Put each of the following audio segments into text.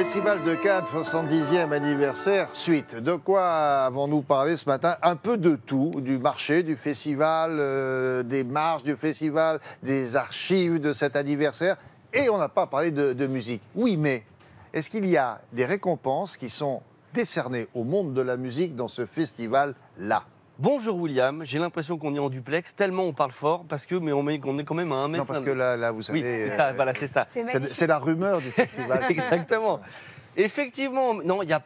Festival de Cannes, 70e anniversaire, suite. De quoi avons-nous parlé ce matin? Un peu de tout, du marché, du festival, des marches du festival, des archives de cet anniversaire. Et on n'a pas parlé de musique. Oui, mais est-ce qu'il y a des récompenses qui sont décernées au monde de la musique dans ce festival-là? Bonjour William, j'ai l'impression qu'on est en duplex, tellement on parle fort, parce que, mais on est quand même à 1 mètre. Non, parce que là vous savez... Oui, c'est ça, voilà, c'est ça. C'est la rumeur du festival. Exactement. Effectivement, non, il n'y a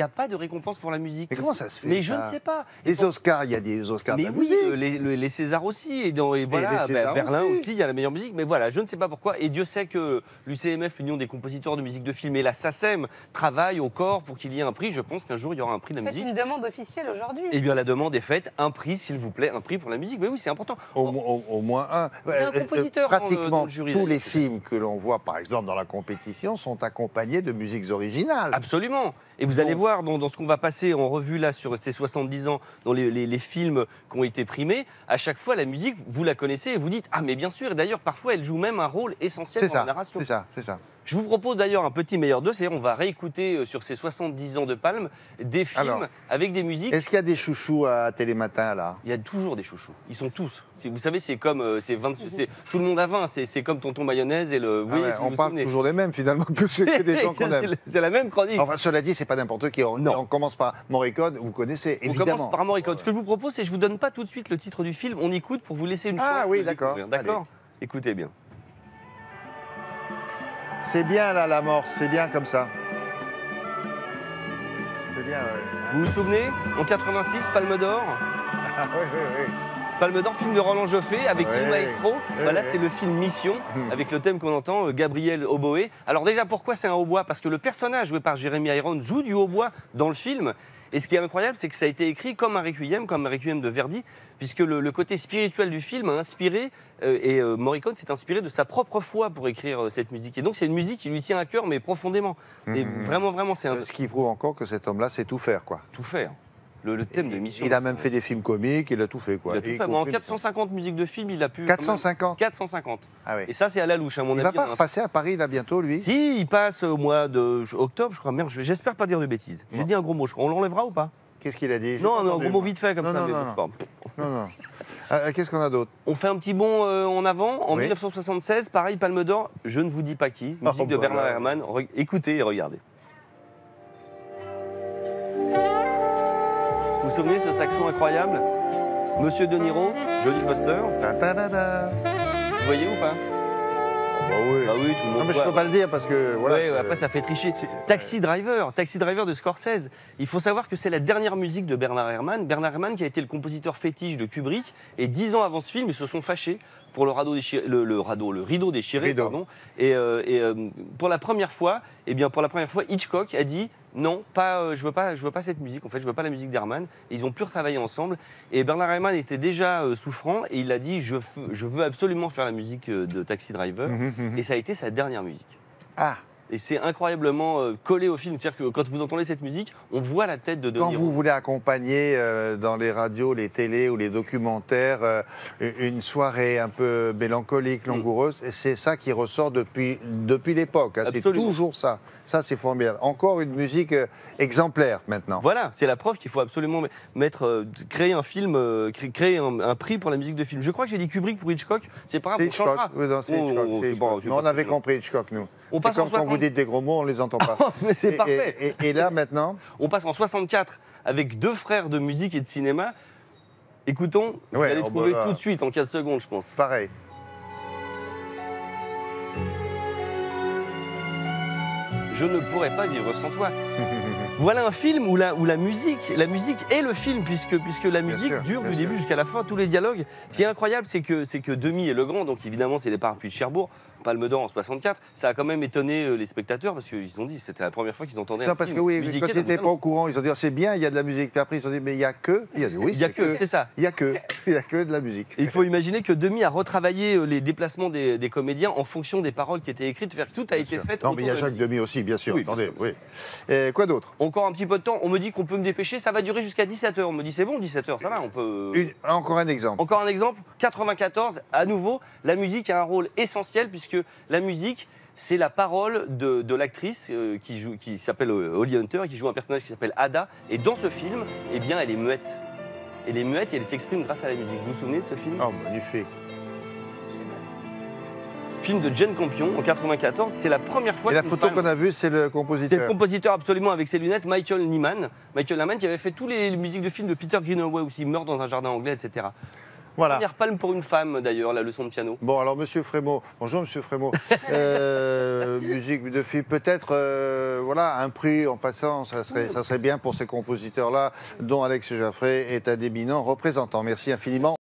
pas de récompense pour la musique. Mais comment ça se fait? Mais je ne sais pas. Les Oscars, il y a des Oscars de mais la oui, musique. les Césars aussi, et voilà, Berlin aussi, il y a la meilleure musique, mais voilà, je ne sais pas pourquoi. Et Dieu sait que l'UCMF, l'Union des compositeurs de musique de film, et la SACEM travaillent au corps pour qu'il y ait un prix. Je pense qu'un jour, il y aura un prix de la musique. C'est une demande officielle aujourd'hui. Eh bien, la demande est faite, un prix, s'il vous plaît, un prix pour la musique. Mais oui, c'est important. Au moins un. Il y a un compositeur Pratiquement dans le jury, tous les films que l'on voit, par exemple, dans la compétition, sont accompagnés de musiques originales. Absolument. Et vous allez voir dans ce qu'on va passer en revue là sur ces 70 ans, dans les films qui ont été primés, à chaque fois la musique, vous la connaissez et vous dites « Ah mais bien sûr !» Et d'ailleurs, parfois, elle joue même un rôle essentiel dans la narration. C'est ça, c'est ça. Je vous propose d'ailleurs un petit meilleur d'eux, c'est-à-dire on va réécouter sur ces 70 ans de Palme des films avec des musiques. Est-ce qu'il y a des chouchous à Télématin là? Il y a toujours des chouchous. Ils sont tous. Vous savez, c'est comme tout le monde a 20. C'est comme Tonton Mayonnaise et le. Ah ouais, on parle toujours des mêmes finalement que des gens qu'on aime. C'est la même chronique. Enfin, cela dit, c'est pas n'importe qui. On commence par Morricone. Vous connaissez évidemment. On commence par Morricone. Ce que je vous propose, c'est que je vous donne pas tout de suite le titre du film. On écoute pour vous laisser une chance. Ah oui, d'accord. D'accord. Écoutez bien. C'est bien là l'amorce, c'est bien comme ça. C'est bien. Vous vous souvenez, en 86, Palme d'Or. Ah, oui, oui, oui. Palme d'Or, film de Roland Joffé avec Il Maestro. Voilà, oui. c'est le film Mission, avec le thème qu'on entend, Gabriel Oboé. Alors déjà, pourquoi c'est un hautbois? Parce que le personnage joué par Jeremy Irons joue du hautbois dans le film. Et ce qui est incroyable, c'est que ça a été écrit comme un requiem de Verdi, puisque le côté spirituel du film a inspiré, Morricone s'est inspiré de sa propre foi pour écrire cette musique. Et donc c'est une musique qui lui tient à cœur, mais profondément. Et vraiment, c'est un... Ce qui prouve encore que cet homme-là sait tout faire, quoi. Tout faire. Le thème de Mission. Il a même fait des films comiques, il a tout fait, quoi. Il a tout fait. Bon, en 450 musiques de films, il a pu... 450 450. Ah oui. Et ça, c'est à la louche, à mon avis. Il va pas repasser à Paris, là, bientôt, lui? Si, il passe au mois d'octobre, je crois. Merde, j'espère pas dire de bêtises. J'ai dit un gros mot, je crois. On l'enlèvera ou pas? Qu'est-ce qu'il a dit? Non, un gros mot vite fait, comme ça. Non. Qu'est-ce qu'on a d'autre? On fait un petit bond en avant. En Oui. 1976, pareil, Palme d'Or, je ne vous dis pas qui. Musique de Bernard Herrmann. Écoutez et regardez. Vous vous souvenez ce saxon incroyable? Monsieur De Niro, Jodie Foster. Vous voyez ou pas? Bah oui. Bah oui, tout le monde Non, mais je voit. peux pas le dire parce que voilà. Ouais, après ça fait tricher. Taxi Driver de Scorsese. Il faut savoir que c'est la dernière musique de Bernard Herrmann. Bernard Herrmann qui a été le compositeur fétiche de Kubrick. Et 10 ans avant ce film, ils se sont fâchés pour le rideau déchiré. Pardon. Et pour la première fois, Hitchcock a dit non, je veux pas cette musique. En fait, je veux pas la musique d'Herrmann. Et ils ont pu retravailler ensemble. Et Bernard Herrmann était déjà souffrant et il a dit je veux absolument faire la musique de Taxi Driver. Et ça a été sa dernière musique. Ah. Et c'est incroyablement collé au film. C'est-à-dire que quand vous entendez cette musique, on voit la tête de De Quand Niro. vous voulez accompagner dans les radios, les télés ou les documentaires une soirée un peu mélancolique, langoureuse, c'est ça qui ressort depuis l'époque. Hein. C'est Absolument. toujours ça. Ça, c'est formidable. Encore une musique exemplaire maintenant. Voilà, c'est la preuve qu'il faut absolument créer un film, créer un prix pour la musique de film. Je crois que j'ai dit Kubrick pour Hitchcock. C'est pas grave, C'est on Hitchcock. changera. Oui, non, c'est Hitchcock. Oh, c'est c'est Hitchcock. pas- Mais on avait compris Hitchcock, nous. On C'est passe en comme quand 60. vous dites des gros mots, on les entend pas. Mais c'est parfait. Et là, maintenant, On passe en 64 avec deux frères de musique et de cinéma. Écoutons, vous Ouais, allez oh, trouver bah, tout de suite en 4 secondes, je pense. pareil. Je ne pourrais pas vivre sans toi. Voilà un film où la musique est le film, puisque la musique sûr, dure bien du sûr. début jusqu'à la fin, tous les dialogues. Ce qui est incroyable, c'est que Demy et Legrand, donc évidemment c'est les parapluies de Cherbourg, Palme d'Or en 64, ça a quand même étonné les spectateurs parce qu'ils ont dit que c'était la première fois qu'ils entendaient Non, un parce film que oui, musical, quand ils n'étaient pas au courant, ils ont dit c'est bien, il y a de la musique. Puis après, ils ont dit mais il n'y a que. Il y a dit oui, Il y a que, c'est ça. Il y a que de la musique. Et il faut imaginer que Demy a retravaillé les déplacements des comédiens en fonction des paroles qui étaient écrites, faire que tout a été fait. Non, mais il y a autour de Jacques la Demy aussi, bien sûr. Oui, Attendez, bien sûr, oui. Quoi d'autre? Encore un petit peu de temps, on me dit qu'on peut me dépêcher, ça va durer jusqu'à 17h. On me dit c'est bon, 17h, ça va, on peut... Encore un exemple. Encore un exemple, 94, à nouveau, la musique a un rôle essentiel puisque la musique, c'est la parole de l'actrice qui s'appelle Holly Hunter, qui joue un personnage qui s'appelle Ada. Et dans ce film, eh bien, elle est muette. Elle est muette et elle s'exprime grâce à la musique. Vous vous souvenez de ce film? Oh, magnifique. Film de Jane Campion en 94. C'est la première fois Et la photo qu'on a vue, c'est le c'est compositeur. le compositeur absolument avec ses lunettes, Michael Nyman. Michael Nyman qui avait fait toutes les musiques de films de Peter Greenaway aussi, Meurt dans un jardin anglais, etc. Voilà. Première palme pour une femme d'ailleurs, la leçon de piano. Bon, alors, Monsieur Frémaux. Bonjour, Monsieur Frémaux. Musique de film, peut-être, voilà, un prix en passant, ça serait bien pour ces compositeurs-là, dont Alex Jaffray est un éminent représentant. Merci infiniment.